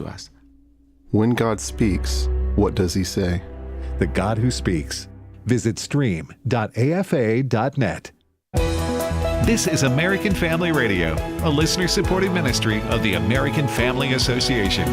to us. When God speaks, what does he say? The God who speaks. Visit stream.afa.net. This is American Family Radio, a listener-supported ministry of the American Family Association.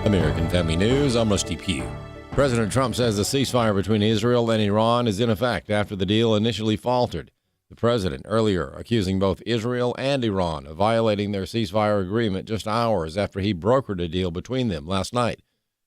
American Family News, I'm Rusty Pugh. President Trump says the ceasefire between Israel and Iran is in effect after the deal initially faltered. The president earlier accusing both Israel and Iran of violating their ceasefire agreement just hours after he brokered a deal between them last night.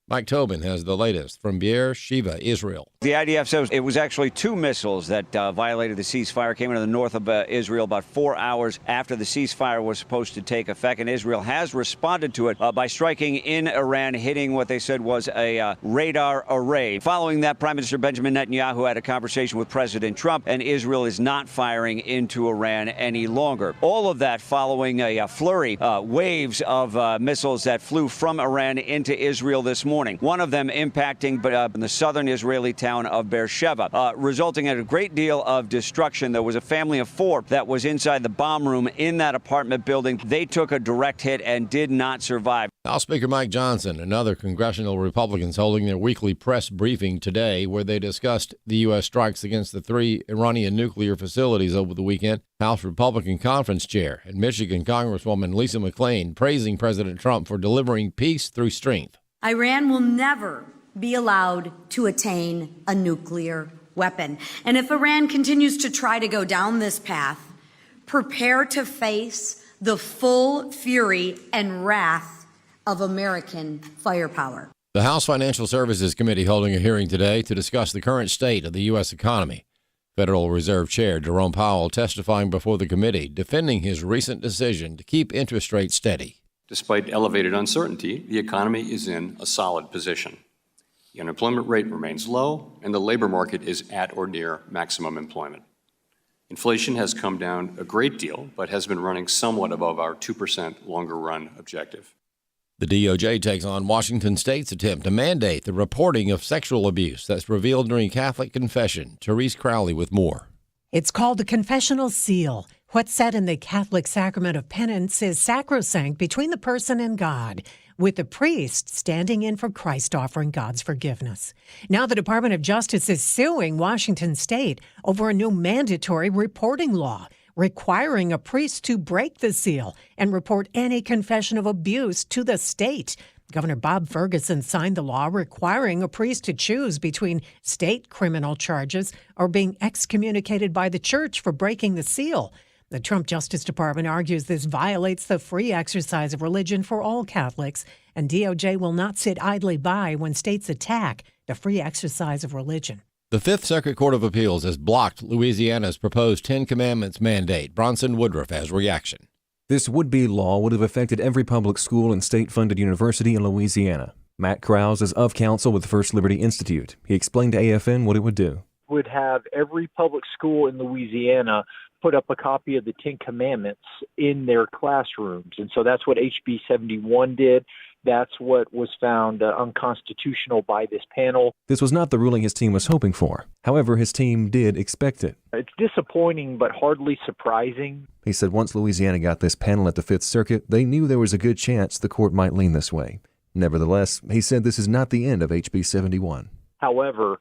Mike Tobin has the latest from Beersheba, Israel. The IDF says it was actually 2 missiles that violated the ceasefire, came into the north of Israel about 4 hours after the ceasefire was supposed to take effect. And Israel has responded to it by striking in Iran, hitting what they said was a radar array. Following that, Prime Minister Benjamin Netanyahu had a conversation with President Trump, and Israel is not firing into Iran any longer. All of that following a flurry, waves of missiles that flew from Iran into Israel this morning. One of them impacting the southern Israeli town of Beersheba, resulting in a great deal of destruction. There was a family of 4 that was inside the bomb room in that apartment building. They took a direct hit and did not survive. House Speaker Mike Johnson and other congressional Republicans holding their weekly press briefing today where they discussed the U.S. strikes against the 3 Iranian nuclear facilities over the weekend. House Republican Conference Chair and Michigan Congresswoman Lisa McClain praising President Trump for delivering peace through strength. Iran will never be allowed to attain a nuclear weapon. And if Iran continues to try to go down this path, prepare to face the full fury and wrath of American firepower. The House Financial Services Committee holding a hearing today to discuss the current state of the U.S. economy. Federal Reserve Chair Jerome Powell testifying before the committee, defending his recent decision to keep interest rates steady. Despite elevated uncertainty, the economy is in a solid position. The unemployment rate remains low, and the labor market is at or near maximum employment. Inflation has come down a great deal, but has been running somewhat above our 2% longer-run objective. The DOJ takes on Washington State's attempt to mandate the reporting of sexual abuse that's revealed during Catholic confession. Therese Crowley with more. It's called a confessional seal. What's said in the Catholic sacrament of penance is sacrosanct between the person and God, with the priest standing in for Christ offering God's forgiveness. Now the Department of Justice is suing Washington State over a new mandatory reporting law requiring a priest to break the seal and report any confession of abuse to the state. Governor Bob Ferguson signed the law requiring a priest to choose between state criminal charges or being excommunicated by the church for breaking the seal. The Trump Justice Department argues this violates the free exercise of religion for all Catholics, and DOJ will not sit idly by when states attack the free exercise of religion. The Fifth Circuit Court of Appeals has blocked Louisiana's proposed 10 Commandments mandate. Bronson Woodruff has reaction. This would-be law would have affected every public school and state-funded university in Louisiana. Matt Krause is of counsel with First Liberty Institute. He explained to AFN what it would do. Would have every public school in Louisiana put up a copy of the 10 Commandments in their classrooms. And so that's what HB 71 did. That's what was found unconstitutional by this panel. This was not the ruling his team was hoping for. However, his team did expect it. It's disappointing, but hardly surprising. He said once Louisiana got this panel at the Fifth Circuit, they knew there was a good chance the court might lean this way. Nevertheless, he said this is not the end of HB 71. However,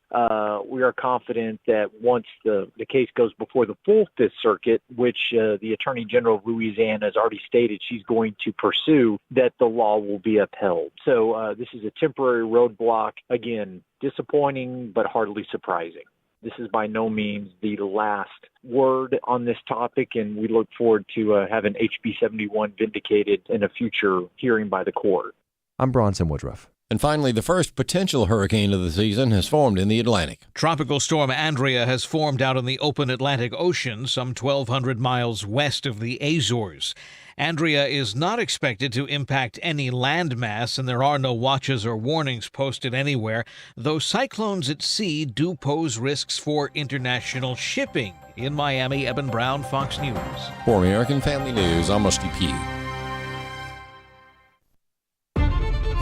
we are confident that once the case goes before the full Fifth Circuit, which the Attorney General of Louisiana has already stated she's going to pursue, that the law will be upheld. So this is a temporary roadblock. Again, disappointing, but hardly surprising. This is by no means the last word on this topic, and we look forward to having HB 71 vindicated in a future hearing by the court. I'm Bronson Woodruff. And finally, the first potential hurricane of the season has formed in the Atlantic. Tropical storm Andrea has formed out in the open Atlantic Ocean, some 1,200 miles west of the Azores. Andrea is not expected to impact any landmass, and there are no watches or warnings posted anywhere, though cyclones at sea do pose risks for international shipping. In Miami, Eben Brown, Fox News. For American Family News, I'm Rusty Pugh.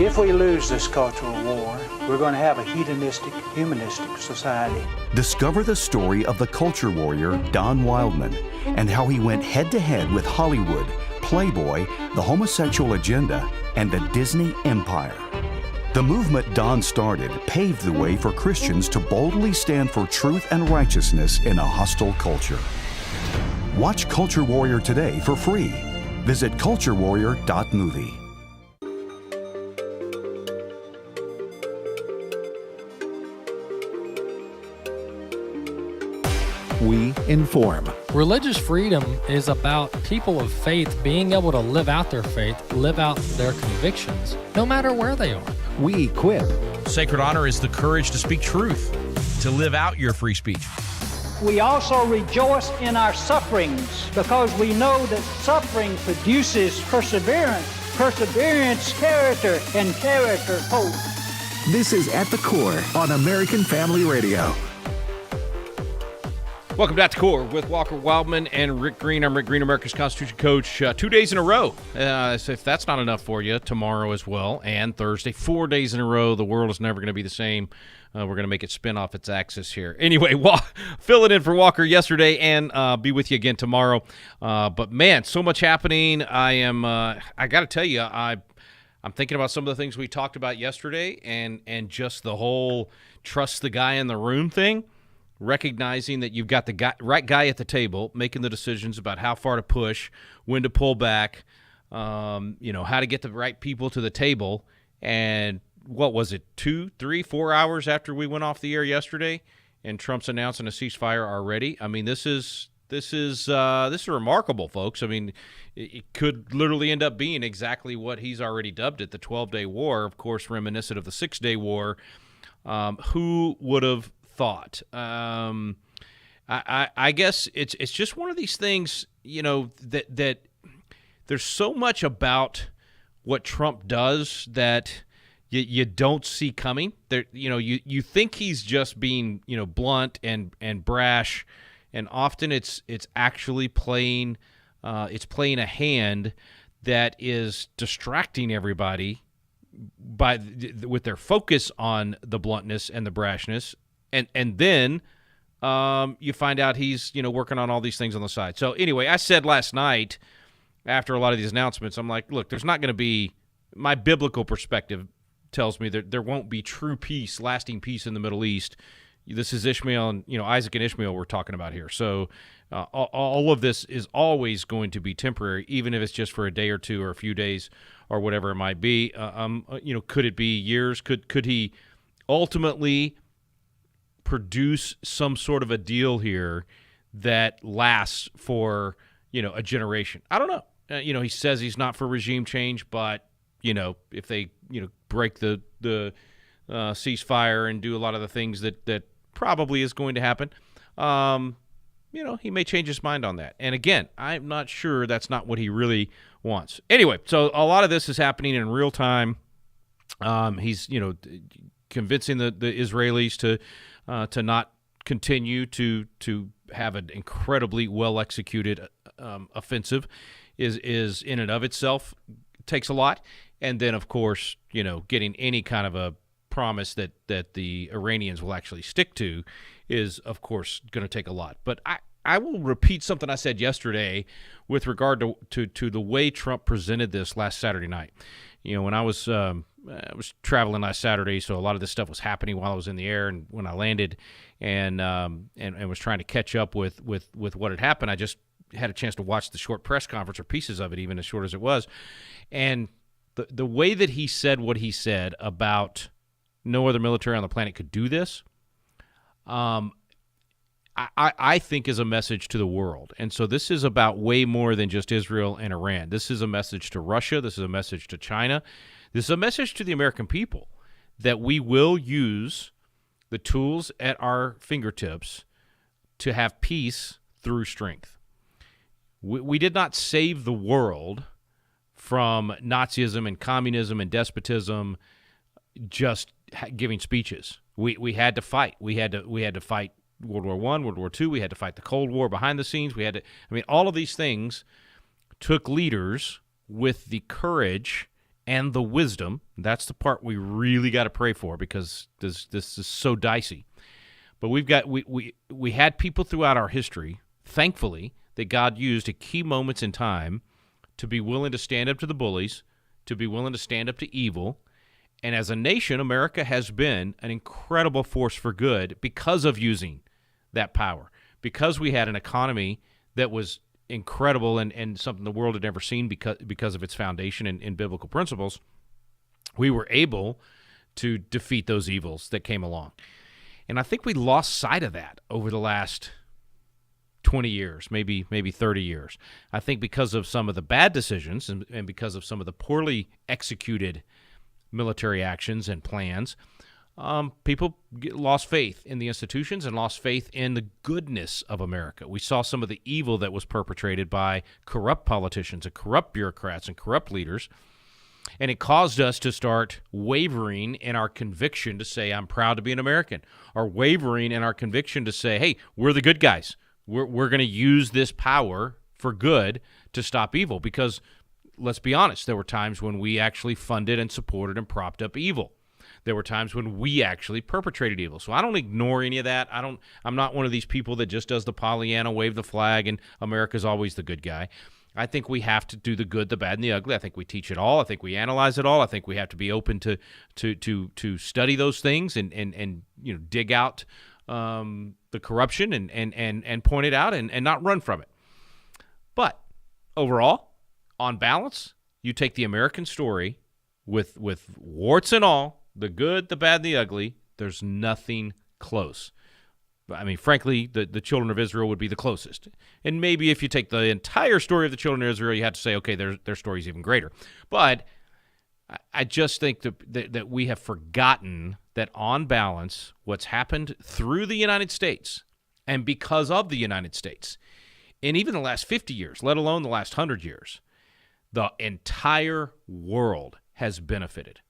If we lose this cultural war, we're going to have a hedonistic, humanistic society. Discover the story of the culture warrior Don Wildmon and how he went head-to-head with Hollywood, Playboy, the homosexual agenda, and the Disney empire. The movement Don started paved the way for Christians to boldly stand for truth and righteousness in a hostile culture. Watch Culture Warrior today for free. Visit culturewarrior.movie. We inform. Religious freedom is about people of faith being able to live out their faith, live out their convictions, no matter where they are. We equip. Sacred honor is the courage to speak truth, to live out your free speech. We also rejoice in our sufferings because we know that suffering produces perseverance, perseverance, character, and character, hope. This is At the Core on American Family Radio. Welcome back to Core with Walker Wildmon and Rick Green. I'm Rick Green, America's Constitution coach. 2 days in a row. So if that's not enough for you, tomorrow as well, and Thursday, 4 days in a row. The world is never going to be the same. We're going to make it spin off its axis here. Anyway, filling in for Walker yesterday and be with you again tomorrow. But, man, so much happening. I got to tell you, I'm thinking about some of the things we talked about yesterday and just the whole trust the guy in the room thing. Recognizing that you've got the right guy at the table, making the decisions about how far to push, when to pull back, how to get the right people to the table. And what was it, 2, 3, 4 hours after we went off the air yesterday, and Trump's announcing a ceasefire already? I mean, this is remarkable, folks. I mean, it could literally end up being exactly what he's already dubbed it, the 12-day war, of course, reminiscent of the 6-day war. Who would have thought? I guess it's just one of these things, that there's so much about what Trump does that you don't see coming. There, you think he's just being, blunt and brash, and often it's actually playing a hand that is distracting everybody with their focus on the bluntness and the brashness. And then you find out he's, working on all these things on the side. So anyway, I said last night after a lot of these announcements, I'm like, look, there's not going to be – my biblical perspective tells me that there won't be true peace, lasting peace in the Middle East. This is Ishmael and, Isaac and Ishmael we're talking about here. So all of this is always going to be temporary, even if it's just for a day or two or a few days or whatever it might be. Could it be years? Could he ultimately – produce some sort of a deal here that lasts for, a generation? I don't know. He says he's not for regime change, but, if they, break the ceasefire and do a lot of the things that probably is going to happen, he may change his mind on that. And again, I'm not sure that's not what he really wants. Anyway, so a lot of this is happening in real time. He's, convincing the Israelis to not continue to have an incredibly well executed offensive is in and of itself takes a lot. And then, of course, getting any kind of a promise that the Iranians will actually stick to is, of course, going to take a lot. But I will repeat something I said yesterday with regard to the way Trump presented this last Saturday night. When I was traveling last Saturday, so a lot of this stuff was happening while I was in the air and when I landed, and was trying to catch up with what had happened. I just had a chance to watch the short press conference or pieces of it, even as short as it was, and the way that he said what he said about no other military on the planet could do this, I think is a message to the world. And so this is about way more than just Israel and Iran. This is a message to Russia. This is a message to China. This is a message to the American people that we will use the tools at our fingertips to have peace through strength. We did not save the world from Nazism and communism and despotism just giving speeches. We had to fight. We had to fight World War I, World War II. We had to fight the Cold War behind the scenes. All of these things took leaders with the courage and the wisdom. That's the part we really got to pray for, because this is so dicey. But we had people throughout our history, thankfully, that God used at key moments in time to be willing to stand up to the bullies, to be willing to stand up to evil. And as a nation, America has been an incredible force for good because of using that power, because we had an economy that was incredible and something the world had never seen because of its foundation in biblical principles. We were able to defeat those evils that came along. And I think we lost sight of that over the last 20 years, maybe 30 years. I think because of some of the bad decisions and because of some of the poorly executed military actions and plans, people lost faith in the institutions and lost faith in the goodness of America. We saw some of the evil that was perpetrated by corrupt politicians and corrupt bureaucrats and corrupt leaders, and it caused us to start wavering in our conviction to say, I'm proud to be an American, or wavering in our conviction to say, hey, we're the good guys. We're going to use this power for good to stop evil, because let's be honest, there were times when we actually funded and supported and propped up evil. There were times when we actually perpetrated evil. So I don't ignore any of that. I'm not one of these people that just does the Pollyanna, wave the flag, and America's always the good guy. I think we have to do the good, the bad, and the ugly. I think we teach it all. I think we analyze it all. I think we have to be open to study those things and dig out the corruption and point it out and not run from it. But overall, on balance, you take the American story with warts and all, the good, the bad, the ugly, there's nothing close. I mean, frankly, the children of Israel would be the closest. And maybe if you take the entire story of the children of Israel, you have to say, okay, their story's even greater. But I just think that we have forgotten that on balance, what's happened through the United States and because of the United States, in even the last 50 years, let alone the last 100 years, the entire world has benefited.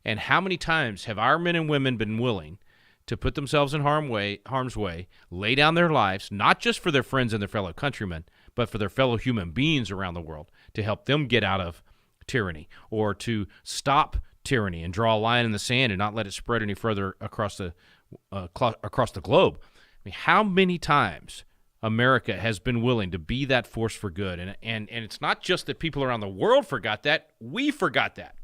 And how many times have our men and women been willing to put themselves in harm's way, lay down their lives, not just for their friends and their fellow countrymen, but for their fellow human beings around the world, to help them get out of tyranny, or to stop tyranny and draw a line in the sand and not let it spread any further across the globe? I mean, how many times America has been willing to be that force for good? And it's not just that people around the world forgot that. We forgot that.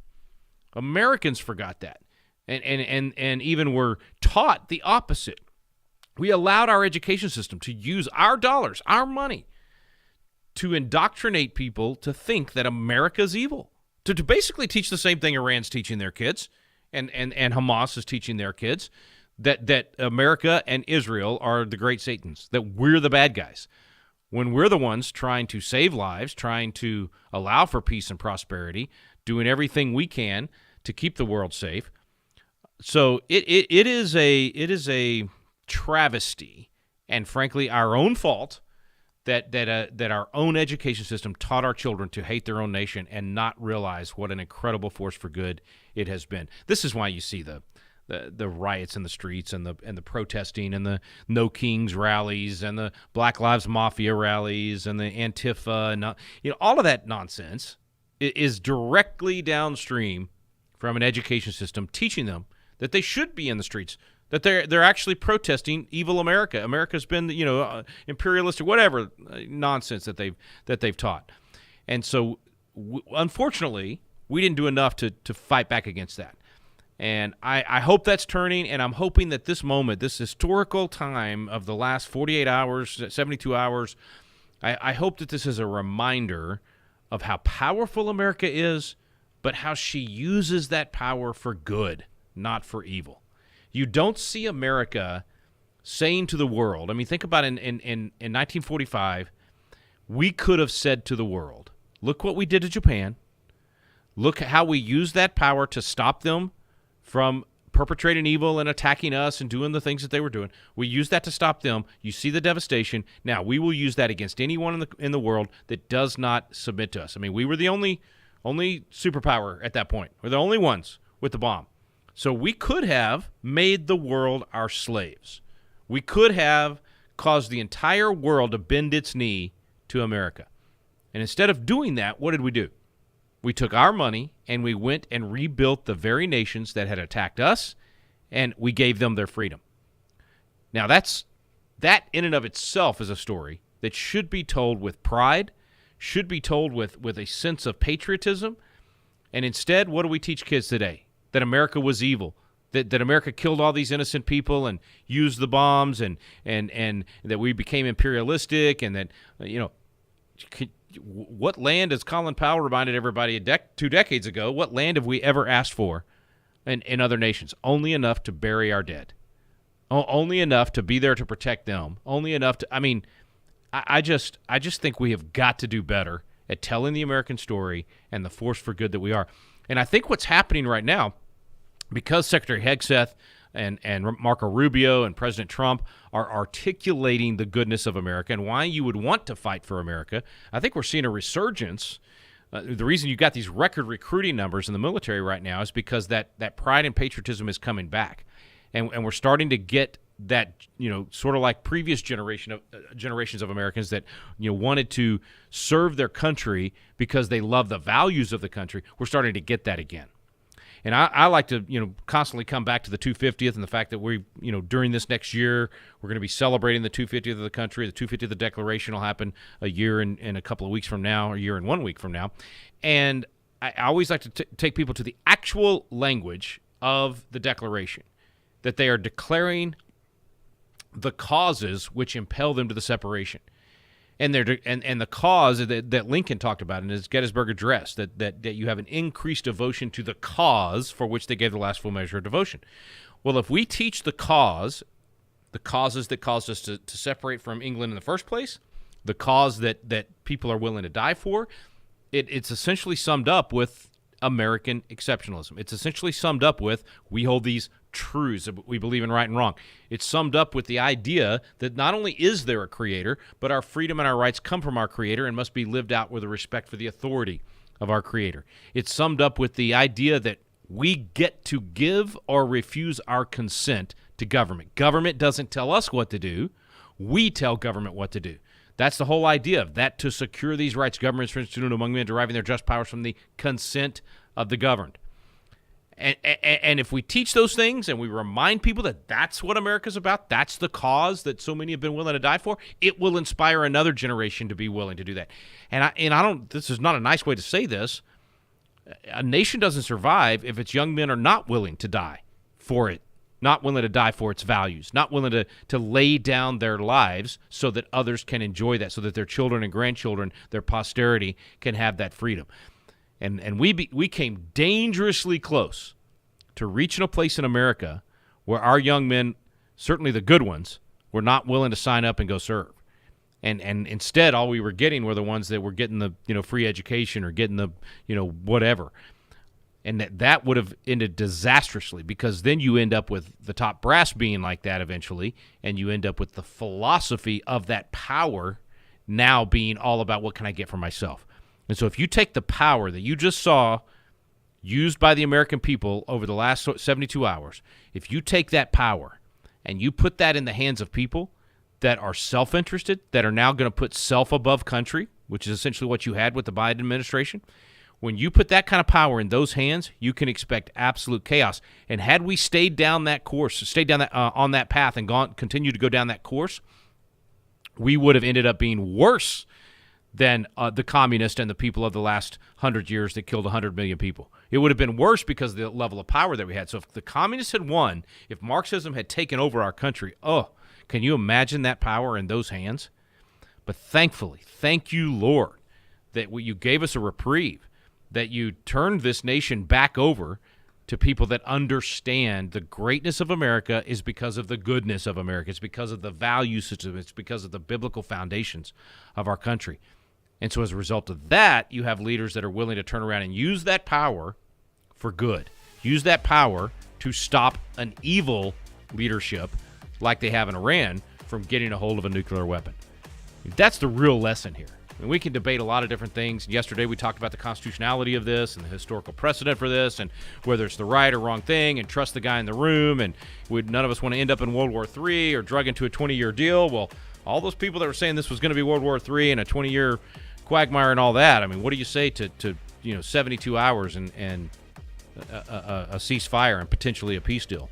Americans forgot that. And even were taught the opposite. We allowed our education system to use our dollars, our money, to indoctrinate people to think that America's evil, to basically teach the same thing Iran's teaching their kids and Hamas is teaching their kids, that America and Israel are the great Satans, that we're the bad guys, when we're the ones trying to save lives, trying to allow for peace and prosperity, doing everything we can to keep the world safe. So it is a travesty, and frankly, our own fault that our own education system taught our children to hate their own nation and not realize what an incredible force for good it has been. This is why you see the riots in the streets and the protesting and the No Kings rallies and the Black Lives Mafia rallies and the Antifa and all of that nonsense is directly downstream from an education system teaching them that they should be in the streets, that they're actually protesting evil America. America's been, imperialistic, whatever nonsense that they've taught. And so, unfortunately, we didn't do enough to fight back against that. And I hope that's turning, and I'm hoping that this moment, this historical time of the last 48 hours, 72 hours, I hope that this is a reminder of how powerful America is, but how she uses that power for good, not for evil. You don't see America saying to the world, I mean, think about in 1945, we could have said to the world, look what we did to Japan. Look how we used that power to stop them from perpetrating evil and attacking us and doing the things that they were doing. We used that to stop them. You see the devastation. Now, we will use that against anyone in the world that does not submit to us. I mean, we were the only superpower at that point. We're the only ones with the bomb. So we could have made the world our slaves. We could have caused the entire world to bend its knee to America. And instead of doing that, what did we do? We took our money and we went and rebuilt the very nations that had attacked us, and we gave them their freedom. Now, that in and of itself is a story that should be told with pride, should be told with a sense of patriotism. And instead, what do we teach kids today? That America was evil, that America killed all these innocent people and used the bombs, and that we became imperialistic, and that, what land, as Colin Powell reminded everybody 2 decades ago, what land have we ever asked for in other nations? Only enough to bury our dead. Only enough to be there to protect them. Only enough to, I just think we have got to do better at telling the American story and the force for good that we are. And I think what's happening right now, because Secretary Hegseth and Marco Rubio and President Trump are articulating the goodness of America and why you would want to fight for America, I think we're seeing a resurgence. The reason you got these record recruiting numbers in the military right now is because that pride and patriotism is coming back. And we're starting to get that, sort of like previous generations of Americans that, wanted to serve their country because they love the values of the country. We're starting to get that again. And I like to, constantly come back to the 250th and the fact that we, during this next year, we're going to be celebrating the 250th of the country. The 250th of the Declaration will happen a year and a couple of weeks from now, or a year and 1 week from now. And I always like to take people to the actual language of the Declaration, that they are declaring the causes which impel them to the separation. And the cause that Lincoln talked about in his Gettysburg Address, that you have an increased devotion to the cause for which they gave the last full measure of devotion. Well, if we teach the causes that caused us to separate from England in the first place, the cause that people are willing to die for, it's essentially summed up with American exceptionalism. It's essentially summed up with, we hold these truths that we believe in right and wrong. It's summed up with the idea that not only is there a creator, but our freedom and our rights come from our creator and must be lived out with a respect for the authority of our creator. It's summed up with the idea that we get to give or refuse our consent to government. Government doesn't tell us what to do. We tell government what to do. That's the whole idea of that, to secure these rights, governments are instituted among men, deriving their just powers from the consent of the governed. And if we teach those things and we remind people that that's what America's about, that's the cause that so many have been willing to die for, it will inspire another generation to be willing to do that. And I don't, this is not a nice way to say this, a nation doesn't survive if its young men are not willing to die for it, not willing to die for its values, not willing to lay down their lives so that others can enjoy that, so that their children and grandchildren, their posterity, can have that freedom. And we came dangerously close to reaching a place in America where our young men, certainly the good ones, were not willing to sign up and go serve. And instead, all we were getting were the ones that were getting the free education or getting the whatever. And that would have ended disastrously, because then you end up with the top brass being like that eventually, and you end up with the philosophy of that power now being all about what can I get for myself. And so if you take the power that you just saw used by the American people over the last 72 hours, if you take that power and you put that in the hands of people that are self-interested, that are now going to put self above country, which is essentially what you had with the Biden administration, when you put that kind of power in those hands, you can expect absolute chaos. And had we stayed down that course, stayed down that on that path and continued to go down that course, we would have ended up being worse than the communists and the people of the last 100 years that killed 100 million people. It would have been worse because of the level of power that we had. So if the communists had won, if Marxism had taken over our country, can you imagine that power in those hands? But thankfully, thank you, Lord, that you gave us a reprieve, that you turned this nation back over to people that understand the greatness of America is because of the goodness of America. It's because of the value system. It's because of the biblical foundations of our country. And so as a result of that, you have leaders that are willing to turn around and use that power for good. Use that power to stop an evil leadership like they have in Iran from getting a hold of a nuclear weapon. That's the real lesson here. I mean, we can debate a lot of different things. Yesterday we talked about the constitutionality of this and the historical precedent for this and whether it's the right or wrong thing and trust the guy in the room, and none of us want to end up in World War III or drug into a 20-year deal. Well, all those people that were saying this was going to be World War III and a 20-year quagmire and all that, I mean, what do you say to 72 hours and a ceasefire and potentially a peace deal.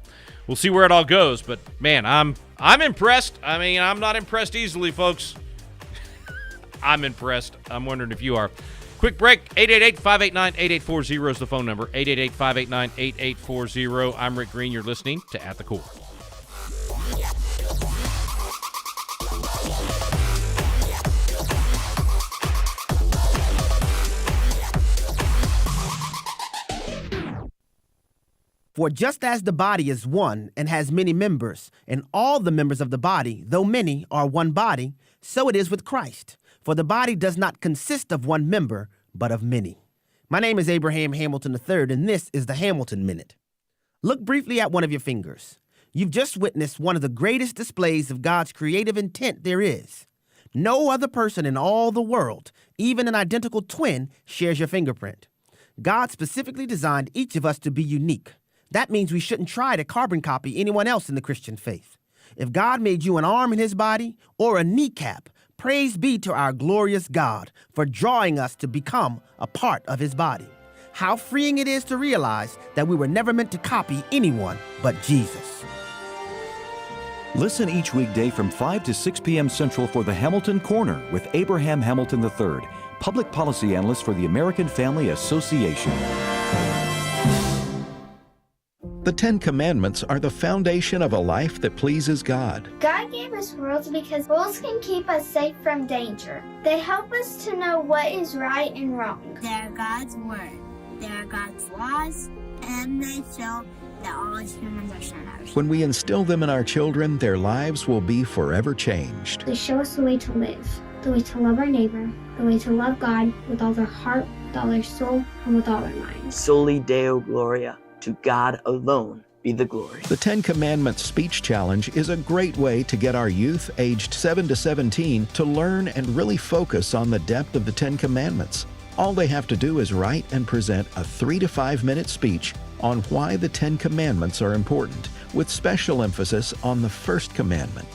We'll see where it all goes, but man, I'm impressed. I mean, I'm not impressed easily, folks. I'm impressed. I'm wondering if you are. Quick break. 888-589-8840 is the phone number. 888-589-8840. I'm Rick Green. You're listening to At the Core. For just as the body is one and has many members, and all the members of the body, though many, are one body, so it is with Christ. For the body does not consist of one member, but of many. My name is Abraham Hamilton III, and this is the Hamilton Minute. Look briefly at one of your fingers. You've just witnessed one of the greatest displays of God's creative intent there is. No other person in all the world, even an identical twin, shares your fingerprint. God specifically designed each of us to be unique. That means we shouldn't try to carbon copy anyone else in the Christian faith. If God made you an arm in his body or a kneecap, praise be to our glorious God for drawing us to become a part of his body. How freeing it is to realize that we were never meant to copy anyone but Jesus. Listen each weekday from 5 to 6 p.m. Central for the Hamilton Corner with Abraham Hamilton III, public policy analyst for the American Family Association. The Ten Commandments are the foundation of a life that pleases God. God gave us rules because rules can keep us safe from danger. They help us to know what is right and wrong. They are God's word. They are God's laws, and they show that all humans are sinners. When we instill them in our children, their lives will be forever changed. They show us the way to live, the way to love our neighbor, the way to love God with all their heart, with all their soul, and with all their mind. Soli Deo Gloria. To God alone be the glory. The Ten Commandments Speech Challenge is a great way to get our youth aged 7 to 17 to learn and really focus on the depth of the Ten Commandments. All they have to do is write and present a 3 to 5 minute speech on why the Ten Commandments are important, with special emphasis on the first commandment.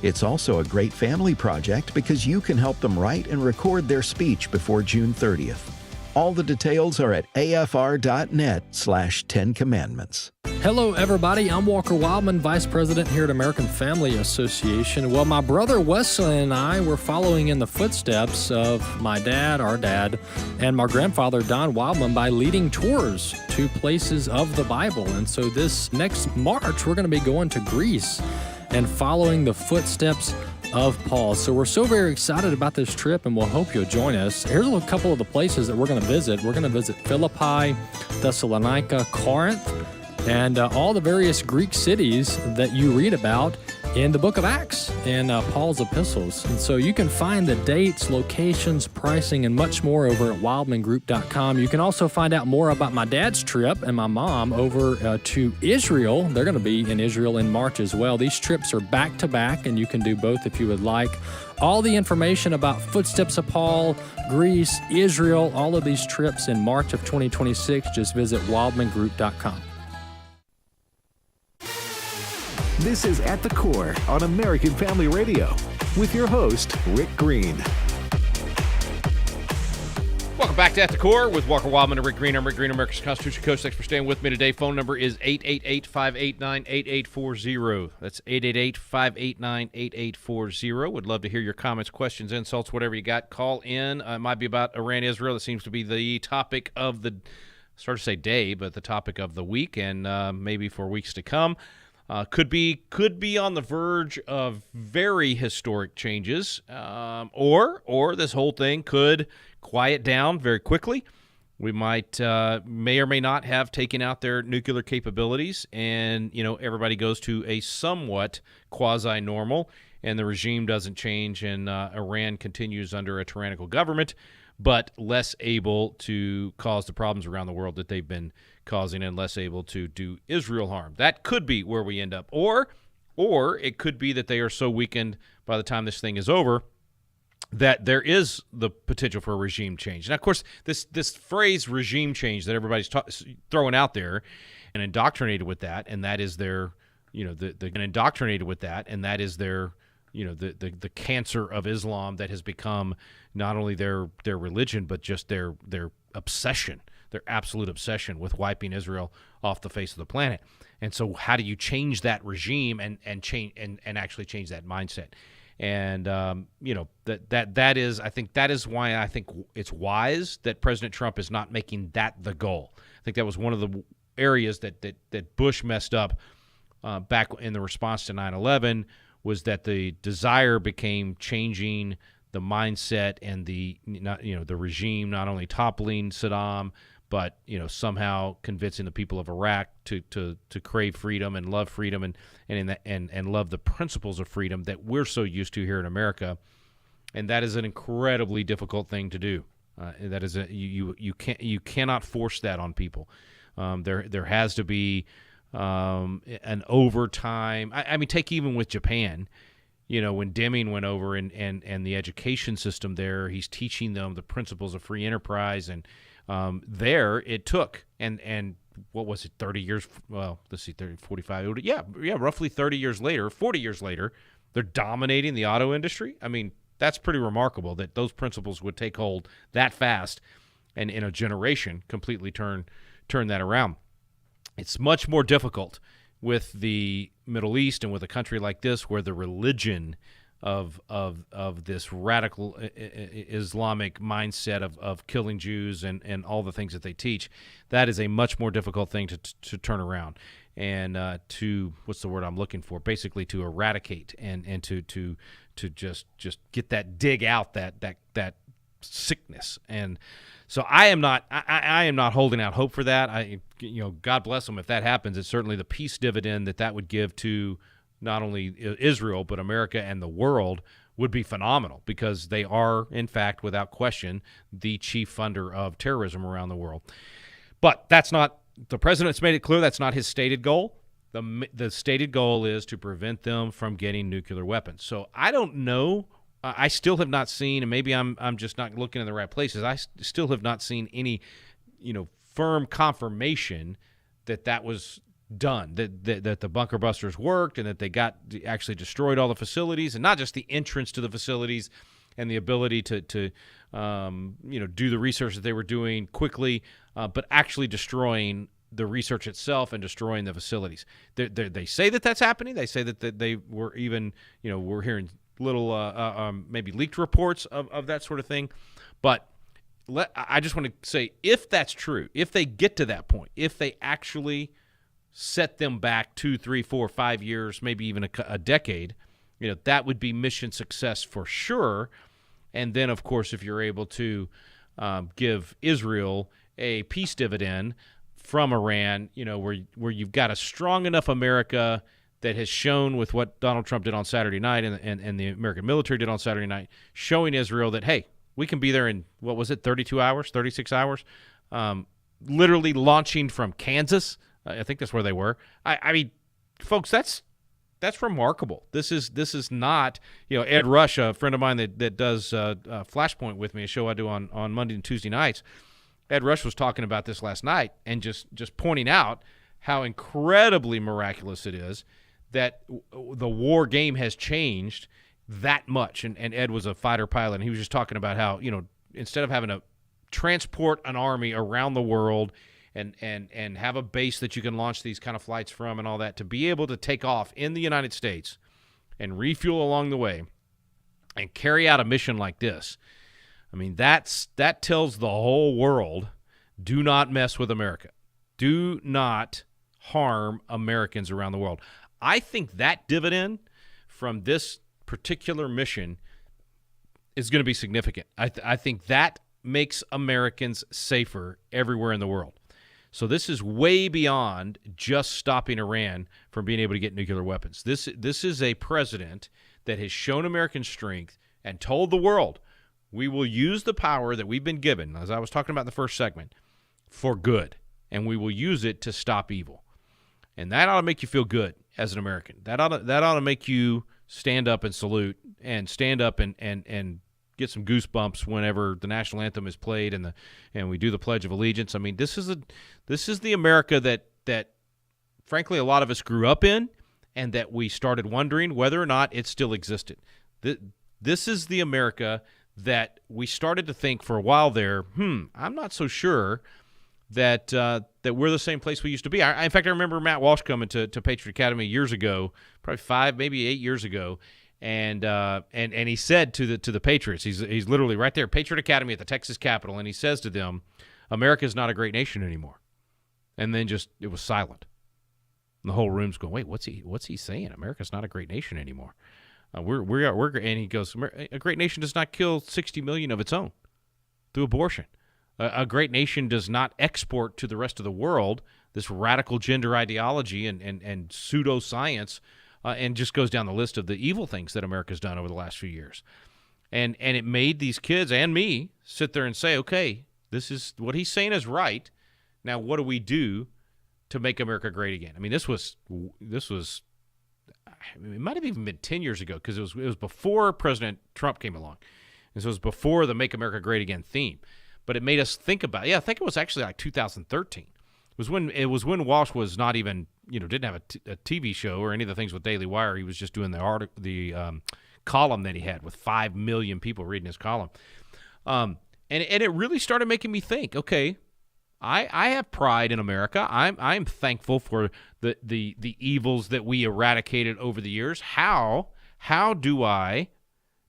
It's also a great family project because you can help them write and record their speech before June 30th. All the details are at afr.net/10 commandments. Hello, everybody. I'm Walker Wildmon, Vice President here at American Family Association. Well, my brother Wesley and I were following in the footsteps of my dad, our dad, and my grandfather, Don Wildmon, by leading tours to places of the Bible. And so this next March, we're going to be going to Greece and following the footsteps of Paul. So we're so very excited about this trip, and we'll hope you'll join us. Here's a couple of the places that we're going to visit. We're going to visit Philippi, Thessalonica, Corinth, and all the various Greek cities that you read about in the book of Acts and Paul's epistles. And so you can find the dates, locations, pricing, and much more over at wildmangroup.com. You can also find out more about my dad's trip and my mom over to Israel. They're going to be in Israel in March as well. These trips are back-to-back, and you can do both if you would like. All the information about Footsteps of Paul, Greece, Israel, all of these trips in March of 2026, just visit wildmangroup.com. This is At the Core on American Family Radio with your host, Rick Green. Welcome back to At the Core with Walker Wildmon and Rick Green. I'm Rick Green, America's Constitution Coach. Thanks for staying with me today. Phone number is 888-589-8840. That's 888-589-8840. Would love to hear your comments, questions, insults, whatever you got. Call in. It might be about Iran-Israel. That seems to be the topic of the, start to say day, but the topic of the week, and maybe for weeks to come. Could be on the verge of very historic changes, or this whole thing could quiet down very quickly. We may or may not have taken out their nuclear capabilities, and everybody goes to a somewhat quasi-normal, and the regime doesn't change, and Iran continues under a tyrannical government, but less able to cause the problems around the world that they've been causing, and less able to do Israel harm. That could be where we end up. Or it could be that they are so weakened by the time this thing is over that there is the potential for a regime change. And, of course, this phrase regime change that everybody's throwing out there and indoctrinated with that, and that is their, indoctrinated with that, and that is their, the cancer of Islam that has become not only their religion, but just their obsession, their absolute obsession with wiping Israel off the face of the planet. And so how do you change that regime and actually change that mindset? And that is why I think it's wise that President Trump is not making that the goal. I think that was one of the areas that Bush messed up back in the response to 9/11, was that the desire became changing the mindset and the regime, not only toppling Saddam, but somehow convincing the people of Iraq to crave freedom and love freedom and love the principles of freedom that we're so used to here in America. And that is an incredibly difficult thing to do. That is you cannot force that on people. There has to be an overtime. I mean, take even with Japan. When Deming went over and the education system there, he's teaching them the principles of free enterprise, and there it took, and what was it, 30 years? Well, let's see, 30, 45. Yeah, roughly 30 years later, 40 years later, they're dominating the auto industry. I mean, that's pretty remarkable that those principles would take hold that fast, and in a generation completely turn that around. It's much more difficult with the Middle East and with a country like this, where the religion of this radical Islamic mindset of killing Jews and all the things that they teach, that is a much more difficult thing to turn around and to, what's the word I'm looking for? Basically to eradicate and to just get that, dig out that sickness. And so I am not holding out hope for that. God bless them if that happens. It's certainly the peace dividend that would give to not only Israel but America and the world would be phenomenal, because they are, in fact, without question, the chief funder of terrorism around the world. But that's not, the president's made it clear that's not his stated goal. The stated goal is to prevent them from getting nuclear weapons. So I don't know. I still have not seen, and maybe I'm just not looking in the right places, I still have not seen any, firm confirmation that was done, that the bunker busters worked and that they actually destroyed all the facilities, and not just the entrance to the facilities and the ability to do the research that they were doing quickly, but actually destroying the research itself and destroying the facilities. They say that that's happening. They say that they were even, we're hearing little maybe leaked reports of that sort of thing. But I just want to say, if that's true, if they get to that point, if they actually set them back 2, 3, 4, 5 years, maybe even a decade, that would be mission success for sure. And then, of course, if you're able to give Israel a peace dividend from Iran, where you've got a strong enough America that has shown, with what Donald Trump did on Saturday night and the American military did on Saturday night, showing Israel that, hey, we can be there in, 32 hours, 36 hours, literally launching from Kansas. I think that's where they were. I mean, folks, that's remarkable. This is not, Ed Rush, a friend of mine that does Flashpoint with me, a show I do on Monday and Tuesday nights. Ed Rush was talking about this last night and just pointing out how incredibly miraculous it is that the war game has changed that much. And Ed was a fighter pilot, and he was just talking about how, instead of having to transport an army around the world and have a base that you can launch these kind of flights from and all that, to be able to take off in the United States and refuel along the way and carry out a mission like this, I mean, that tells the whole world, do not mess with America. Do not harm Americans around the world. I think that dividend from this particular mission is going to be significant. I think that makes Americans safer everywhere in the world. So this is way beyond just stopping Iran from being able to get nuclear weapons. This is a president that has shown American strength and told the world, we will use the power that we've been given, as I was talking about in the first segment, for good, and we will use it to stop evil. And that ought to make you feel good as an American. That ought to make you stand up and salute, and stand up and get some goosebumps whenever the national anthem is played and we do the Pledge of Allegiance. I mean, this is the America that frankly a lot of us grew up in, and that we started wondering whether or not it still existed. This is the America that we started to think for a while there, I'm not so sure that that we're the same place we used to be. In fact, I remember Matt Walsh coming to Patriot Academy years ago, probably 5, maybe 8 years ago, and he said to the Patriots, he's literally right there, Patriot Academy at the Texas Capitol, and he says to them, America's not a great nation anymore. And then it was silent. And the whole room's going, wait, what's he saying? America's not a great nation anymore. We're and he goes, a great nation does not kill 60 million of its own through abortion. A great nation does not export to the rest of the world this radical gender ideology and pseudoscience, and just goes down the list of the evil things that America's done over the last few years. And it made these kids and me sit there and say, okay, this is what he's saying is right. Now, what do we do to make America great again? I mean, this was it might have even been 10 years ago, because it was before President Trump came along. And so it was before the Make America Great Again theme. But it made us think about it. Yeah, I think it was actually like 2013. It was when Walsh was not even, didn't have a TV show or any of the things with Daily Wire. He was just doing the column that he had with 5 million people reading his column. And it really started making me think, okay, I have pride in America. I'm thankful for the evils that we eradicated over the years. How do I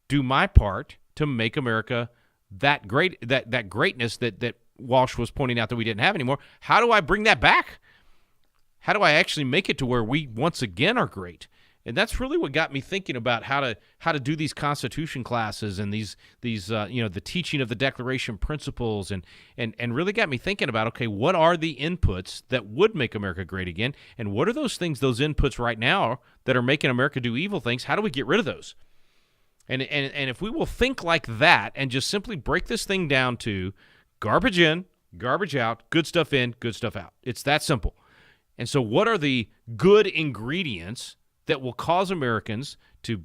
do my part to make America that great, that greatness that Walsh was pointing out that we didn't have anymore? How do I bring that back? How do I actually make it to where we once again are great? And that's really what got me thinking about how to do these Constitution classes and these the teaching of the Declaration principles, and really got me thinking about, okay, what are the inputs that would make America great again, and what are those things, those inputs right now that are making America do evil things? How do we get rid of those? And if we will think like that and just simply break this thing down to garbage in, garbage out, good stuff in, good stuff out. It's that simple. And so what are the good ingredients that will cause Americans to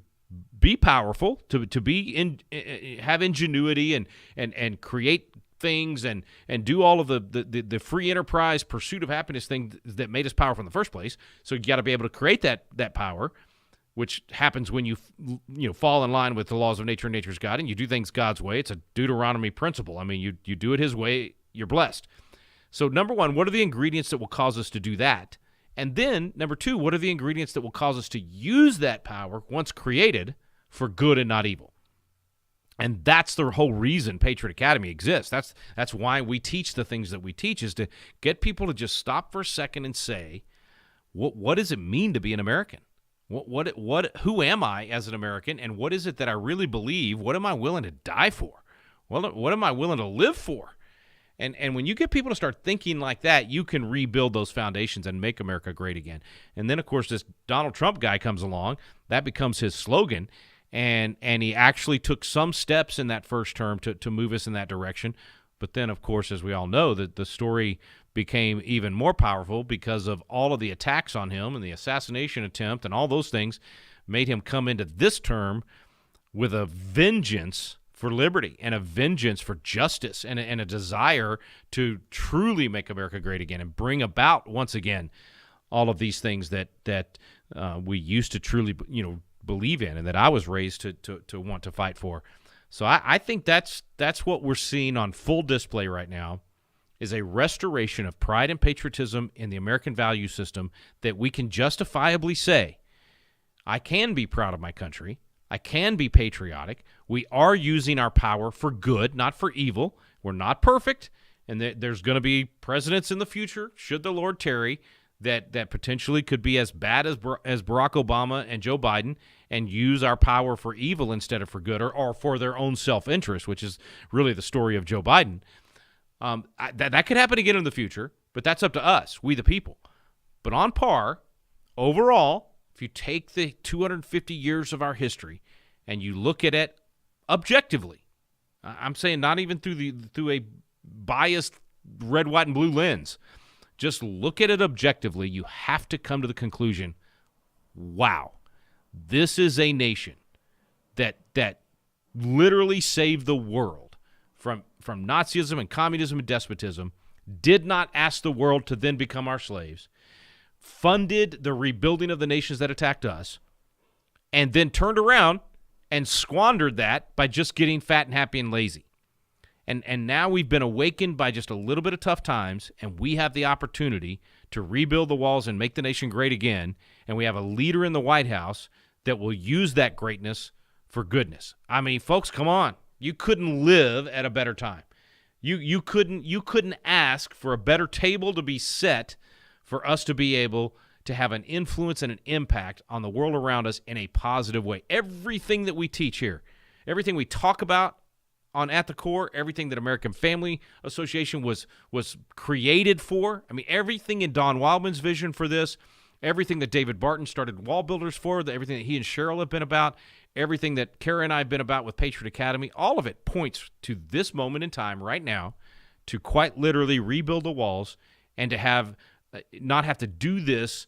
be powerful, to be have ingenuity and create things and do all of the free enterprise pursuit of happiness thing that made us powerful in the first place? So you got to be able to create that power, which happens when you fall in line with the laws of nature and nature's God, and you do things God's way. It's a Deuteronomy principle. I mean, you do it His way, you're blessed. So number one, what are the ingredients that will cause us to do that? And then, number two, what are the ingredients that will cause us to use that power, once created, for good and not evil? And that's the whole reason Patriot Academy exists. That's why we teach the things that we teach, is to get people to just stop for a second and say, what does it mean to be an American? Who am I as an American, and what is it that I really believe? What am I willing to die for? What am I willing to live for? And when you get people to start thinking like that, you can rebuild those foundations and make America great again. And then, of course, this Donald Trump guy comes along. That becomes his slogan. And he actually took some steps in that first term to move us in that direction. But then, of course, as we all know, the story became even more powerful because of all of the attacks on him and the assassination attempt and all those things made him come into this term with a vengeance for liberty and a vengeance for justice and a desire to truly make America great again and bring about, once again, all of these things that we used to truly believe in and that I was raised to want to fight for. So I think that's what we're seeing on full display right now, is a restoration of pride and patriotism in the American value system, that we can justifiably say, I can be proud of my country. I can be patriotic. We are using our power for good, not for evil. We're not perfect, and there's going to be presidents in the future, should the Lord tarry, that potentially could be as bad as Barack Obama and Joe Biden and use our power for evil instead of for good, or for their own self-interest, which is really the story of Joe Biden. That could happen again in the future, but that's up to us, we the people. But on par, overall, if you take the 250 years of our history and you look at it objectively, I'm saying not even through a biased red, white, and blue lens, just look at it objectively, you have to come to the conclusion, wow, this is a nation that literally saved the world from Nazism and communism and despotism, did not ask the world to then become our slaves, funded the rebuilding of the nations that attacked us, and then turned around and squandered that by just getting fat and happy and lazy. And now we've been awakened by just a little bit of tough times, and we have the opportunity to rebuild the walls and make the nation great again, and we have a leader in the White House that will use that greatness for goodness. I mean, folks, come on. You couldn't live at a better time. You couldn't ask for a better table to be set for us to be able to have an influence and an impact on the world around us in a positive way. Everything that we teach here, everything we talk about on At the Core, everything that American Family Association was created for. I mean, everything in Don Wildman's vision for this, everything that David Barton started Wall Builders for, everything that he and Cheryl have been about, everything that Kara and I have been about with Patriot Academy, all of it points to this moment in time right now to quite literally rebuild the walls and to have not have to do this,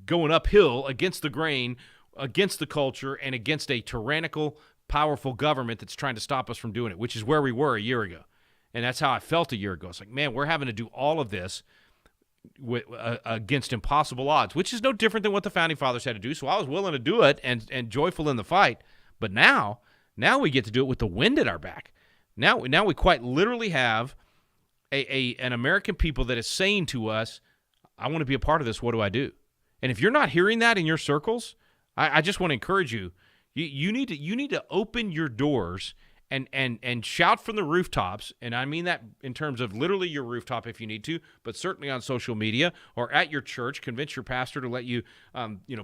going uphill against the grain, against the culture, and against a tyrannical, powerful government that's trying to stop us from doing it, which is where we were a year ago. And that's how I felt a year ago. It's like, man, we're having to do all of this against impossible odds, which is no different than what the Founding Fathers had to do. So I was willing to do it and joyful in the fight. But now we get to do it with the wind at our back. Now we quite literally have an American people that is saying to us, I want to be a part of this. What do I do? And if you're not hearing that in your circles, I just want to encourage you. You need to open your doors and shout from the rooftops, and I mean that in terms of literally your rooftop if you need to, but certainly on social media or at your church. Convince your pastor to let you,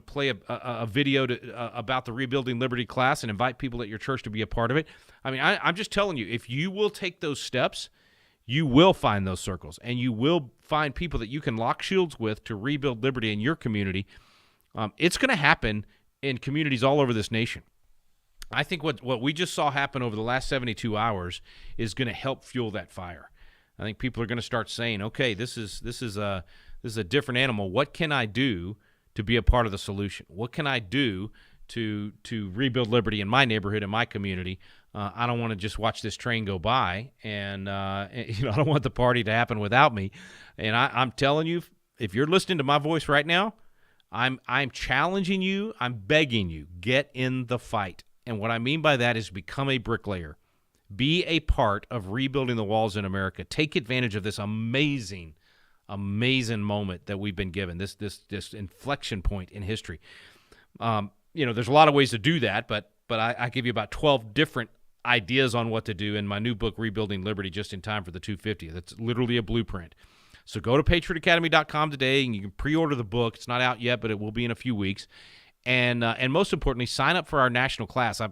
play a video about the Rebuilding Liberty class and invite people at your church to be a part of it. I mean, I'm just telling you, if you will take those steps, you will find those circles, and you will find people that you can lock shields with to rebuild liberty in your community. It's going to happen in communities all over this nation. I think what we just saw happen over the last 72 hours is going to help fuel that fire. I think people are going to start saying, okay, this is a different animal. What can I do to be a part of the solution? What can I do to rebuild liberty in my neighborhood, in my community? I don't want to just watch this train go by, and I don't want the party to happen without me. And I'm telling you, if you're listening to my voice right now, I'm challenging you. I'm begging you, get in the fight. And what I mean by that is become a bricklayer. Be a part of rebuilding the walls in America. Take advantage of this amazing, amazing moment that we've been given, this inflection point in history. There's a lot of ways to do that, but I give you about 12 different ideas on what to do in my new book, Rebuilding Liberty, just in time for the 250. That's literally a blueprint. So go to patriotacademy.com today, and you can pre-order the book. It's not out yet, but it will be in a few weeks. And most importantly, sign up for our national class. I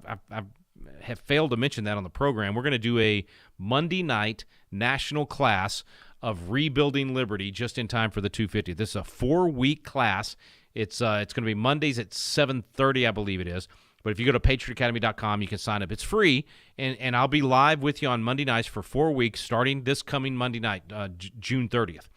have failed to mention that on the program. We're going to do a Monday night national class of Rebuilding Liberty just in time for the 250. This is a 4-week class. It's going to be Mondays at 7:30, I believe it is. But if you go to patriotacademy.com, you can sign up. It's free, and I'll be live with you on Monday nights for 4 weeks, starting this coming Monday night, June 30th.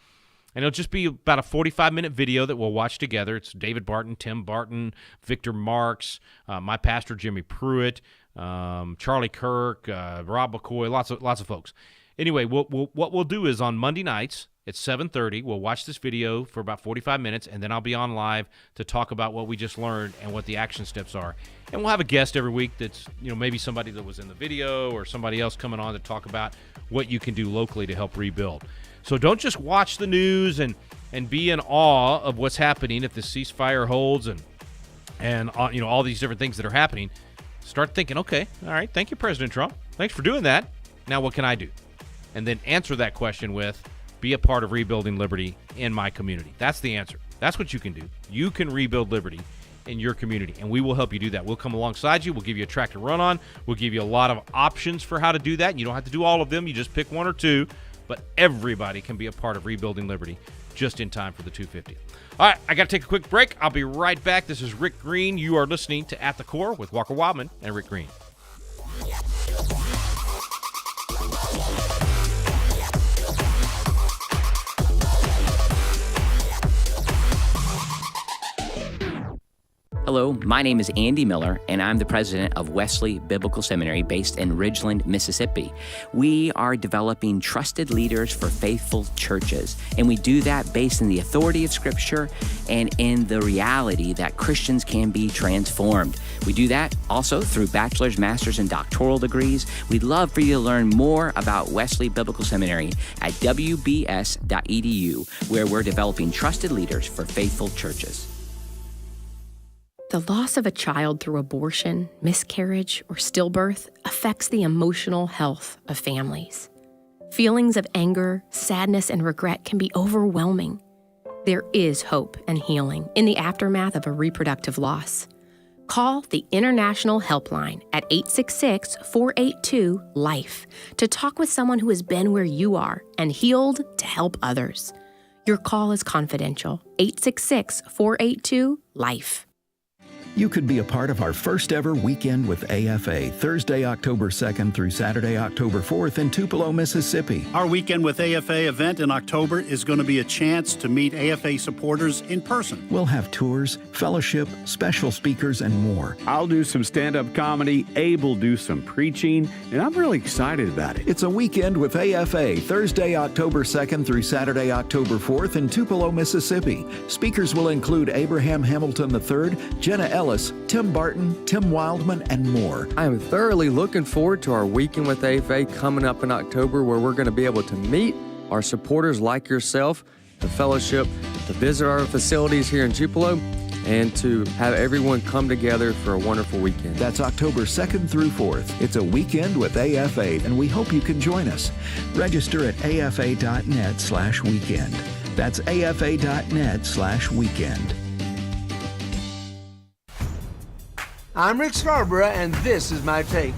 And it'll just be about a 45-minute video that we'll watch together. It's David Barton, Tim Barton, Victor Marks, my pastor Jimmy Pruitt, Charlie Kirk, Rob McCoy, lots of folks. Anyway, what we'll do is on Monday nights at 7:30, we'll watch this video for about 45 minutes, and then I'll be on live to talk about what we just learned and what the action steps are. And we'll have a guest every week that's maybe somebody that was in the video or somebody else coming on to talk about what you can do locally to help rebuild. So don't just watch the news and be in awe of what's happening if the ceasefire holds and all these different things that are happening. Start thinking, okay, all right, thank you, President Trump. Thanks for doing that. Now what can I do? And then answer that question with, be a part of rebuilding liberty in my community. That's the answer. That's what you can do. You can rebuild liberty in your community, and we will help you do that. We'll come alongside you. We'll give you a track to run on. We'll give you a lot of options for how to do that. You don't have to do all of them. You just pick one or two. But everybody can be a part of rebuilding liberty just in time for the 250. All right, I got to take a quick break. I'll be right back. This is Rick Green. You are listening to At the Core with Walker Wildmon and Rick Green. Hello, my name is Andy Miller, and I'm the president of Wesley Biblical Seminary based in Ridgeland, Mississippi. We are developing trusted leaders for faithful churches, and we do that based in the authority of Scripture and in the reality that Christians can be transformed. We do that also through bachelor's, master's, and doctoral degrees. We'd love for you to learn more about Wesley Biblical Seminary at wbs.edu, where we're developing trusted leaders for faithful churches. The loss of a child through abortion, miscarriage, or stillbirth affects the emotional health of families. Feelings of anger, sadness, and regret can be overwhelming. There is hope and healing in the aftermath of a reproductive loss. Call the International Helpline at 866-482-LIFE to talk with someone who has been where you are and healed to help others. Your call is confidential. 866-482-LIFE. You could be a part of our first ever weekend with AFA, Thursday, October 2nd through Saturday, October 4th in Tupelo, Mississippi. Our Weekend with AFA event in October is going to be a chance to meet AFA supporters in person. We'll have tours, fellowship, special speakers, and more. I'll do some stand-up comedy, Abe will do some preaching, and I'm really excited about it. It's a Weekend with AFA, Thursday, October 2nd through Saturday, October 4th in Tupelo, Mississippi. Speakers will include Abraham Hamilton III, Jenna Ellis, Tim Barton, Tim Wildmon, and more. I am thoroughly looking forward to our Weekend with AFA coming up in October, where we're going to be able to meet our supporters like yourself, the fellowship, to visit our facilities here in Tupelo, and to have everyone come together for a wonderful weekend. That's October 2nd through 4th. It's a Weekend with AFA, and we hope you can join us. Register at afa.net/weekend. That's afa.net/weekend. I'm Rick Scarborough, and this is my take.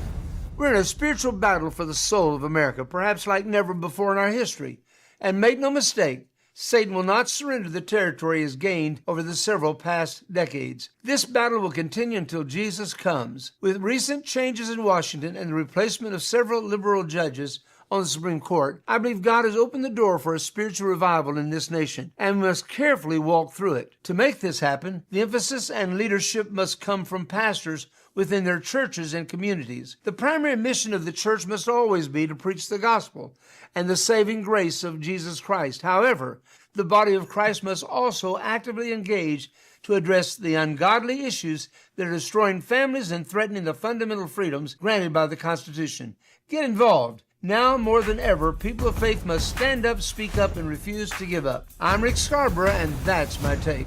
We're in a spiritual battle for the soul of America, perhaps like never before in our history. And make no mistake, Satan will not surrender the territory he has gained over the several past decades. This battle will continue until Jesus comes. With recent changes in Washington and the replacement of several liberal judges on the Supreme Court, I believe God has opened the door for a spiritual revival in this nation, and we must carefully walk through it. To make this happen, the emphasis and leadership must come from pastors within their churches and communities. The primary mission of the church must always be to preach the gospel and the saving grace of Jesus Christ. However, the body of Christ must also actively engage to address the ungodly issues that are destroying families and threatening the fundamental freedoms granted by the Constitution. Get involved. Now more than ever, people of faith must stand up, speak up, and refuse to give up. I'm Rick Scarborough, and that's my take.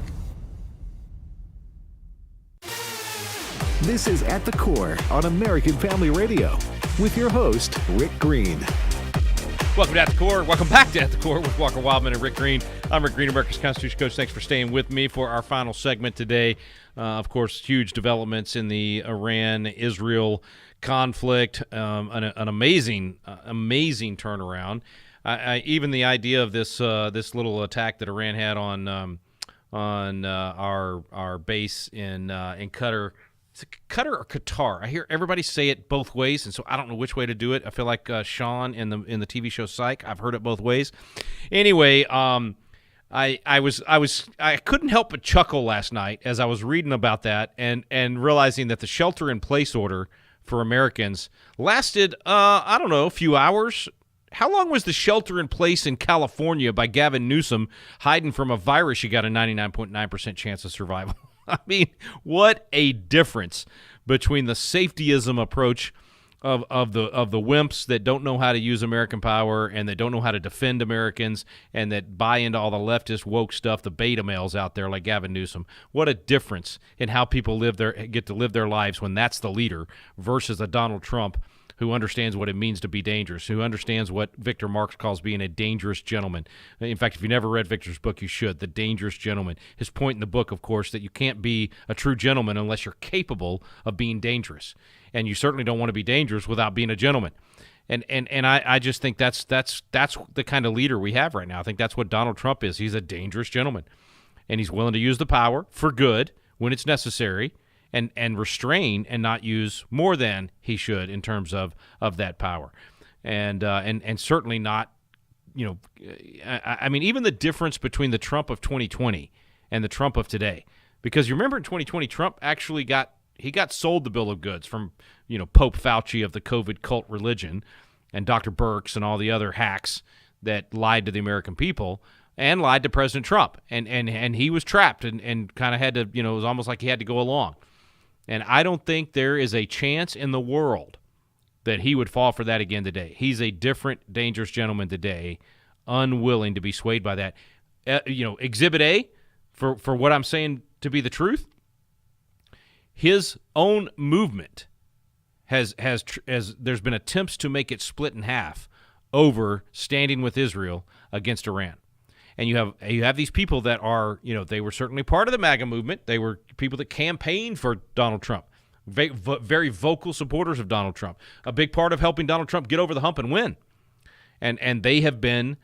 This is At the Core on American Family Radio with your host, Rick Green. Welcome to At the Core. Welcome back to At the Core with Walker Wildman and Rick Green. I'm Rick Green, America's Constitution Coach. Thanks for staying with me for our final segment today. Of course, huge developments in the Iran-Israel conflict, an amazing turnaround. Even the idea of this little attack that Iran had on our base in Qatar. Is it Qatar or Qatar? I hear everybody say it both ways, and so I don't know which way to do it. I feel like Sean in the TV show Psych. I've heard it both ways. Anyway, I couldn't help but chuckle last night as I was reading about that and realizing that the shelter-in-place order for Americans lasted, a few hours. How long was the shelter-in-place in California by Gavin Newsom hiding from a virus you got a 99.9% chance of survival? I mean, what a difference between the safetyism approach of the wimps that don't know how to use American power and that don't know how to defend Americans and that buy into all the leftist woke stuff, the beta males out there like Gavin Newsom. What a difference in how people get to live their lives when that's the leader versus a Donald Trump who understands what it means to be dangerous, who understands what Victor Marx calls being a dangerous gentleman. In fact, if you never read Victor's book, you should, The Dangerous Gentleman. His point in the book, of course, that you can't be a true gentleman unless you're capable of being dangerous. And you certainly don't want to be dangerous without being a gentleman. And I just think that's the kind of leader we have right now. I think that's what Donald Trump is. He's a dangerous gentleman. And he's willing to use the power for good when it's necessary, and restrain and not use more than he should in terms of that power, and certainly not, I mean, even the difference between the Trump of 2020 and the Trump of today, Because you remember in 2020, Trump actually got sold the bill of goods from, Pope Fauci of the COVID cult religion and Dr. Birx and all the other hacks that lied to the American people and lied to President Trump. And he was trapped and kind of had to, it was almost like he had to go along. And I don't think there is a chance in the world that he would fall for that again today. He's a different, dangerous gentleman today, unwilling to be swayed by that. Exhibit A, for what I'm saying to be the truth, his own movement has there's been attempts to make it split in half over standing with Israel against Iran. And you have these people that are, they were certainly part of the MAGA movement. They were people that campaigned for Donald Trump, very vocal supporters of Donald Trump, a big part of helping Donald Trump get over the hump and win. And they have been,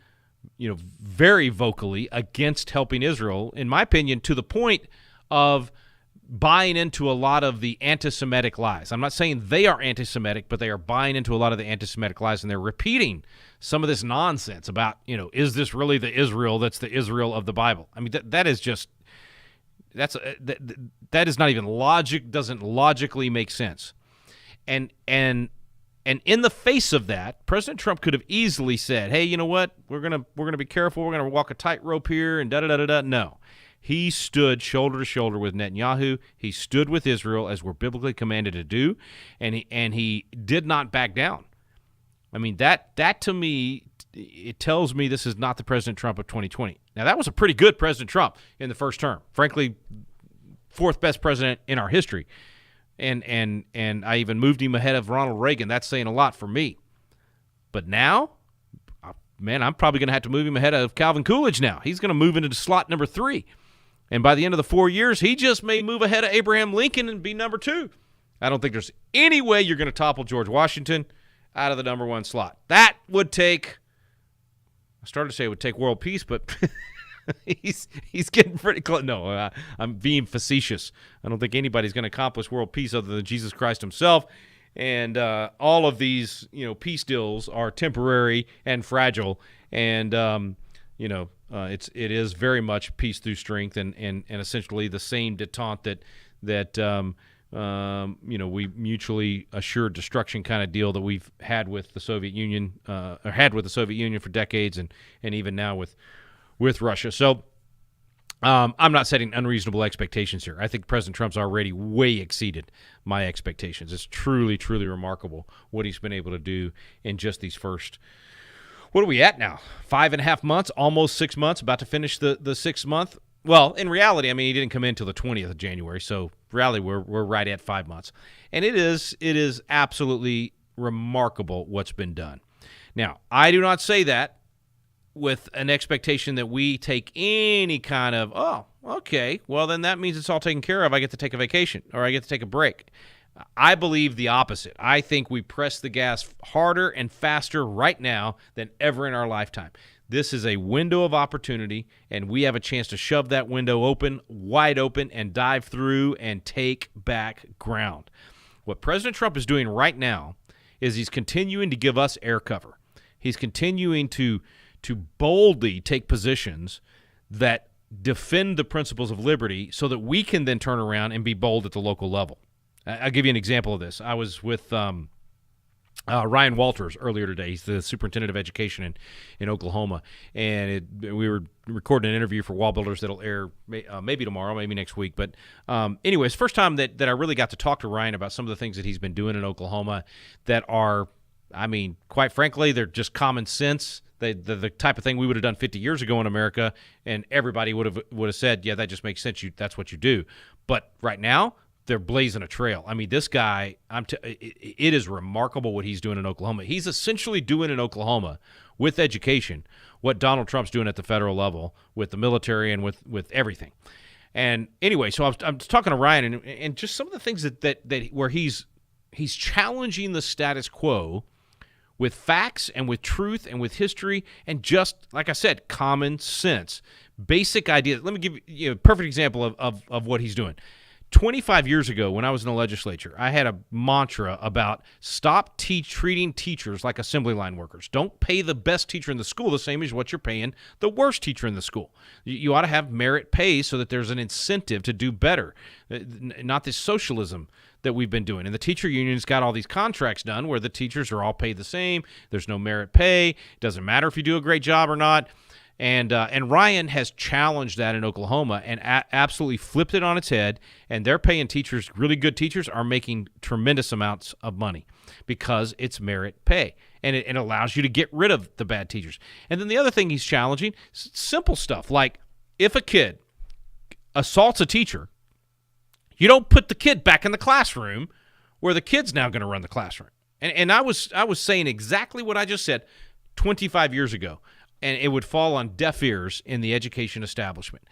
very vocally against helping Israel, in my opinion, to the point of buying into a lot of the anti-Semitic lies. I'm not saying they are anti-Semitic, but they are buying into a lot of the anti-Semitic lies, and they're repeating some of this nonsense about, is this really the Israel that's the Israel of the Bible? I mean, that is just that is not even doesn't logically make sense. And in the face of that, President Trump could have easily said, "Hey, you know what? We're gonna be careful. We're gonna walk a tightrope here," and da da da da da. No. He stood shoulder to shoulder with Netanyahu. He stood with Israel as we're biblically commanded to do, and he did not back down. I mean, that to me, it tells me this is not the President Trump of 2020. Now, that was a pretty good President Trump in the first term. Frankly, fourth best president in our history. And I even moved him ahead of Ronald Reagan. That's saying a lot for me. But now, man, I'm probably going to have to move him ahead of Calvin Coolidge now. He's going to move into slot number 3. And by the end of the 4 years, he just may move ahead of Abraham Lincoln and be number 2. I don't think there's any way you're going to topple George Washington out of the number 1 slot. That would take, I started to say it would take world peace, but he's getting pretty close. No, I'm being facetious. I don't think anybody's going to accomplish world peace other than Jesus Christ himself. And all of these, peace deals are temporary and fragile. And, it is very much peace through strength and essentially the same detente that we mutually assured destruction kind of deal that we've had with the Soviet Union, for decades, and even now with Russia. So I'm not setting unreasonable expectations here. I think President Trump's already way exceeded my expectations. It's truly, truly remarkable what he's been able to do in just these first. What are we at now? 5.5 months, almost 6 months, about to finish the 6th month. Well, in reality, I mean, he didn't come in until the 20th of January, so really we're right at 5 months. And it is absolutely remarkable what's been done. Now, I do not say that with an expectation that we take any kind of, oh, okay, well, then that means it's all taken care of. I get to take a vacation or I get to take a break. I believe the opposite. I think we press the gas harder and faster right now than ever in our lifetime. This is a window of opportunity, and we have a chance to shove that window open, wide open, and dive through and take back ground. What President Trump is doing right now is he's continuing to give us air cover. He's continuing to boldly take positions that defend the principles of liberty so that we can then turn around and be bold at the local level. I'll give you an example of this. I was with Ryan Walters earlier today. He's the superintendent of education in Oklahoma, and we were recording an interview for Wall Builders that'll air maybe tomorrow, maybe next week. But anyways, first time that I really got to talk to Ryan about some of the things that he's been doing in Oklahoma that are, I mean, quite frankly, they're just common sense. The type of thing we would have done 50 years ago in America, and everybody would have said, yeah, that just makes sense. That's what you do. But right now, they're blazing a trail. I mean, this guy, it is remarkable what he's doing in Oklahoma. He's essentially doing in Oklahoma with education what Donald Trump's doing at the federal level with the military and with everything. And anyway, so I'm talking to Ryan and just some of the things that where he's challenging the status quo with facts and with truth and with history and just, like I said, common sense, basic ideas. Let me give you a perfect example of what he's doing. 25 years ago when I was in the legislature, I had a mantra about stop treating teachers like assembly line workers. Don't pay the best teacher in the school the same as what you're paying the worst teacher in the school. You ought to have merit pay so that there's an incentive to do better, not this socialism that we've been doing. And the teacher union's got all these contracts done where the teachers are all paid the same. There's no merit pay. It doesn't matter if you do a great job or not. And Ryan has challenged that in Oklahoma and absolutely flipped it on its head, and they're paying teachers, really good teachers are making tremendous amounts of money because it's merit pay, and it allows you to get rid of the bad teachers. And then the other thing he's challenging, simple stuff, like if a kid assaults a teacher, you don't put the kid back in the classroom where the kid's now going to run the classroom. And I was saying exactly what I just said 25 years ago. And it would fall on deaf ears in the education establishment.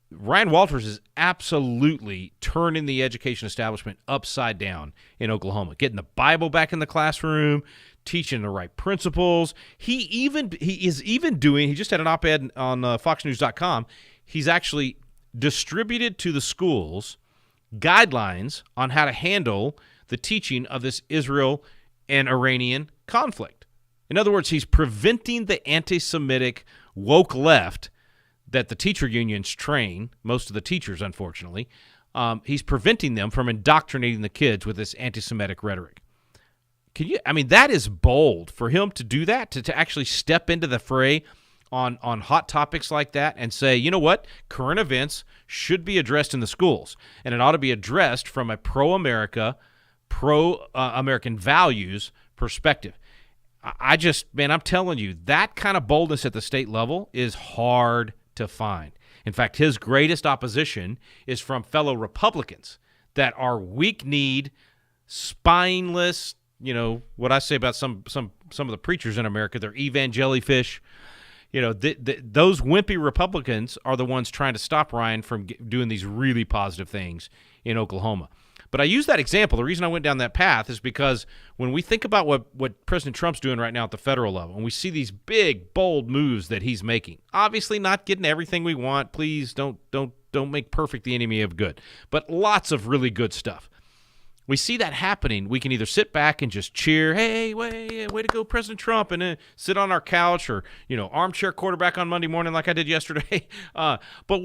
Ryan Walters is absolutely turning the education establishment upside down in Oklahoma, getting the Bible back in the classroom, teaching the right principles. He just had an op-ed on FoxNews.com. He's actually distributed to the schools guidelines on how to handle the teaching of this Israel and Iranian conflict. In other words, he's preventing the anti-Semitic woke left that the teacher unions train, most of the teachers, unfortunately. He's preventing them from indoctrinating the kids with this anti-Semitic rhetoric. That is bold for him to do that, to actually step into the fray on hot topics like that and say, you know what, current events should be addressed in the schools, and it ought to be addressed from a pro-America, pro-American values perspective. I'm telling you, that kind of boldness at the state level is hard to find. In fact, his greatest opposition is from fellow Republicans that are weak-kneed, spineless, what I say about some of the preachers in America, they're evangelifish. Those wimpy Republicans are the ones trying to stop Ryan from doing these really positive things in Oklahoma. But I use that example. The reason I went down that path is because when we think about what President Trump's doing right now at the federal level, and we see these big, bold moves that he's making, obviously not getting everything we want. Please don't make perfect the enemy of good, but lots of really good stuff. We see that happening. We can either sit back and just cheer, hey, way to go, President Trump, and then sit on our couch or, armchair quarterback on Monday morning like I did yesterday. But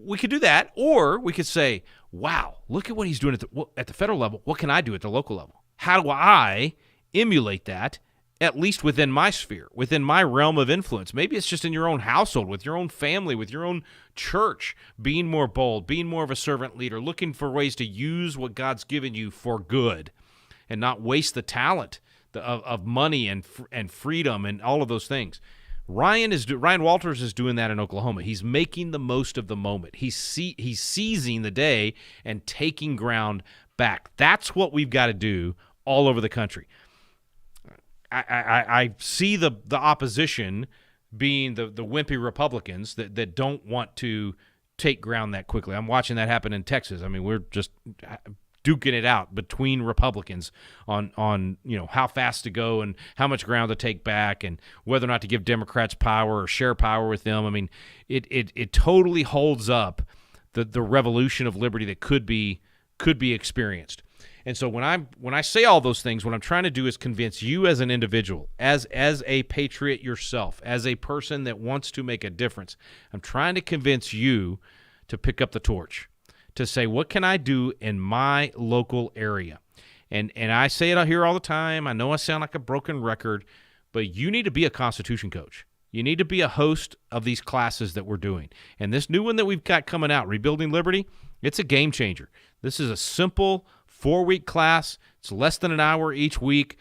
we could do that, or we could say, wow, look at what he's doing at the federal level. What can I do at the local level? How do I emulate that, at least within my sphere, within my realm of influence? Maybe it's just in your own household, with your own family, with your own church, being more bold, being more of a servant leader, looking for ways to use what God's given you for good and not waste the talent of money and freedom and all of those things. Ryan Walters is doing that in Oklahoma. He's making the most of the moment. He's seizing the day and taking ground back. That's what we've got to do all over the country. I see the opposition being the wimpy Republicans that don't want to take ground that quickly. I'm watching that happen in Texas. We're just duking it out between Republicans on how fast to go and how much ground to take back and whether or not to give Democrats power or share power with them. It totally holds up the revolution of liberty that could be experienced. And so when I say all those things, what I'm trying to do is convince you as an individual, as a patriot yourself, as a person that wants to make a difference. I'm trying to convince you to pick up the torch, to say, what can I do in my local area? And I say it out here all the time. I know I sound like a broken record, but you need to be a Constitution coach. You need to be a host of these classes that we're doing. And this new one that we've got coming out, Rebuilding Liberty, it's a game changer. This is a simple 4-week class. It's less than an hour each week.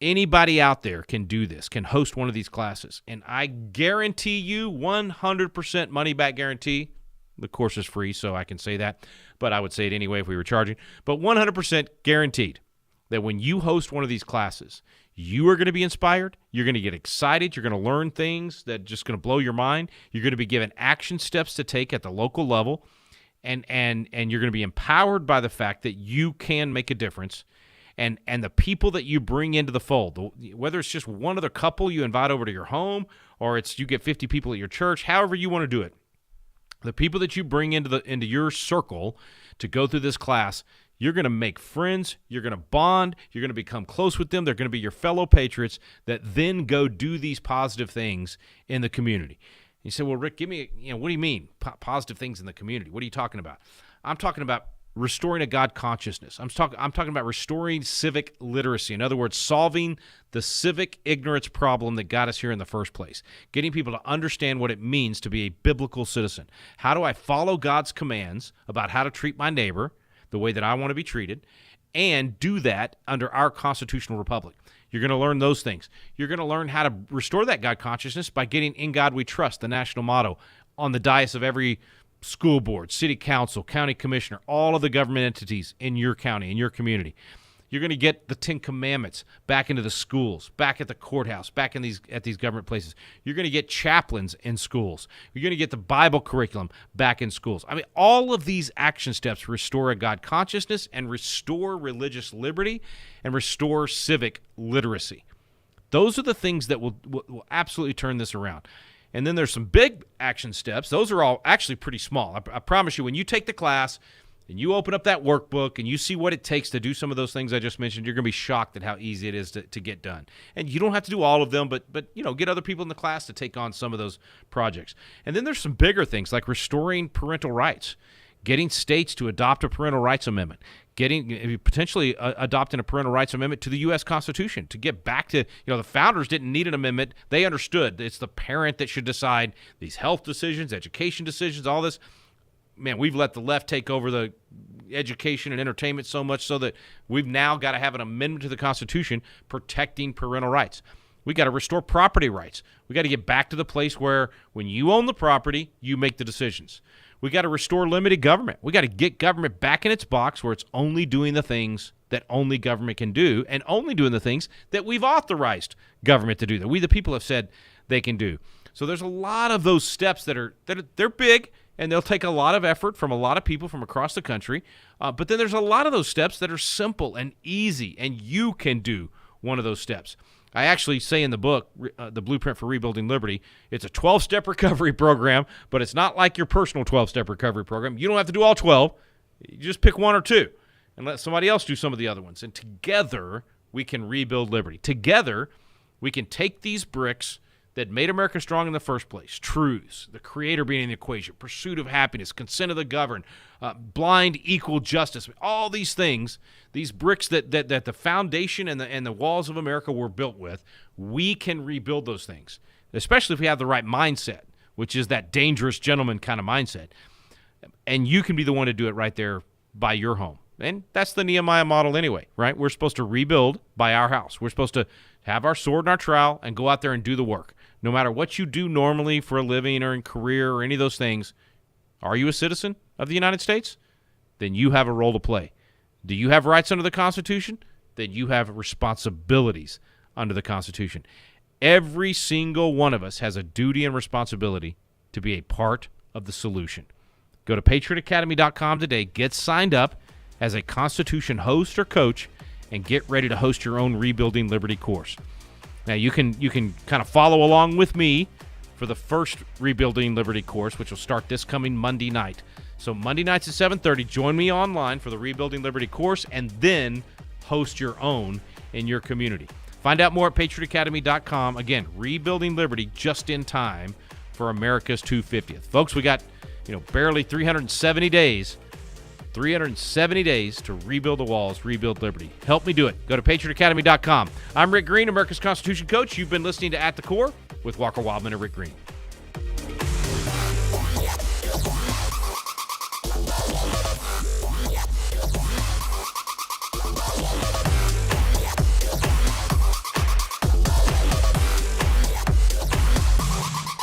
Anybody out there can do this, can host one of these classes. And I guarantee you 100% money-back guarantee. The course is free, so I can say that, but I would say it anyway if we were charging. But 100% guaranteed that when you host one of these classes, you are going to be inspired. You're going to get excited. You're going to learn things that are just going to blow your mind. You're going to be given action steps to take at the local level, and you're going to be empowered by the fact that you can make a difference. And the people that you bring into the fold, whether it's just one other couple you invite over to your home or it's you get 50 people at your church, however you want to do it, the people that you bring into your circle to go through this class, you're going to make friends, you're going to bond, you're going to become close with them. They're going to be your fellow patriots that then go do these positive things in the community. You say, well, Rick, give me, what do you mean positive things in the community? What are you talking about? I'm talking about restoring a God consciousness. I'm talking about restoring civic literacy. In other words, solving the civic ignorance problem that got us here in the first place. Getting people to understand what it means to be a biblical citizen. How do I follow God's commands about how to treat my neighbor the way that I want to be treated, and do that under our constitutional republic? You're going to learn those things. You're going to learn how to restore that God consciousness by getting In God We Trust, the national motto, on the dais of every school board, city council, county commissioner, all of the government entities in your county, in your community. You're going to get the 10 Commandments back into the schools, back at the courthouse, back in at these government places. You're going to get chaplains in schools. You're going to get the Bible curriculum back in schools. I mean, all of these action steps restore a God consciousness and restore religious liberty and restore civic literacy. Those are the things that will absolutely turn this around. And then there's some big action steps. Those are all actually pretty small. I promise you, when you take the class and you open up that workbook and you see what it takes to do some of those things I just mentioned, you're going to be shocked at how easy it is to get done. And you don't have to do all of them, but get other people in the class to take on some of those projects. And then there's some bigger things like restoring parental rights, getting states to adopt a parental rights amendment, potentially adopting a parental rights amendment to the U.S. Constitution to get back to, the founders didn't need an amendment. They understood it's the parent that should decide these health decisions, education decisions, all this. Man, we've let the left take over the education and entertainment so much so that we've now got to have an amendment to the Constitution protecting parental rights. We got to restore property rights. We got to get back to the place where when you own the property, you make the decisions. We got to restore limited government. We got to get government back in its box where it's only doing the things that only government can do and only doing the things that we've authorized government to do, that we the people have said they can do. So there's a lot of those steps they're big, and they'll take a lot of effort from a lot of people from across the country. But then there's a lot of those steps that are simple and easy, and you can do one of those steps. I actually say in the book, The Blueprint for Rebuilding Liberty, it's a 12-step recovery program, but it's not like your personal 12-step recovery program. You don't have to do all 12. You just pick one or two and let somebody else do some of the other ones. And together, we can rebuild liberty. Together, we can take these bricks that made America strong in the first place, truths, the Creator being in the equation, pursuit of happiness, consent of the governed, blind equal justice, all these things, these bricks that the foundation and the walls of America were built with, we can rebuild those things, especially if we have the right mindset, which is that dangerous gentleman kind of mindset. And you can be the one to do it right there by your home. And that's the Nehemiah model anyway, right? We're supposed to rebuild by our house. We're supposed to have our sword and our trowel and go out there and do the work. No matter what you do normally for a living or in career or any of those things, are you a citizen of the United States? Then you have a role to play. Do you have rights under the Constitution? Then you have responsibilities under the Constitution. Every single one of us has a duty and responsibility to be a part of the solution. Go to patriotacademy.com today, get signed up as a Constitution host or coach, and get ready to host your own Rebuilding Liberty course. Now, you can kind of follow along with me for the first Rebuilding Liberty course, which will start this coming Monday night. So Monday nights at 7:30, join me online for the Rebuilding Liberty course, and then host your own in your community. Find out more at patriotacademy.com. Again, Rebuilding Liberty just in time for America's 250th. Folks, we got barely 370 days. 370 days to rebuild the walls, rebuild liberty. Help me do it. Go to patriotacademy.com. I'm Rick Green, America's Constitution Coach. You've been listening to At the Core with Walker Wildmon and Rick Green.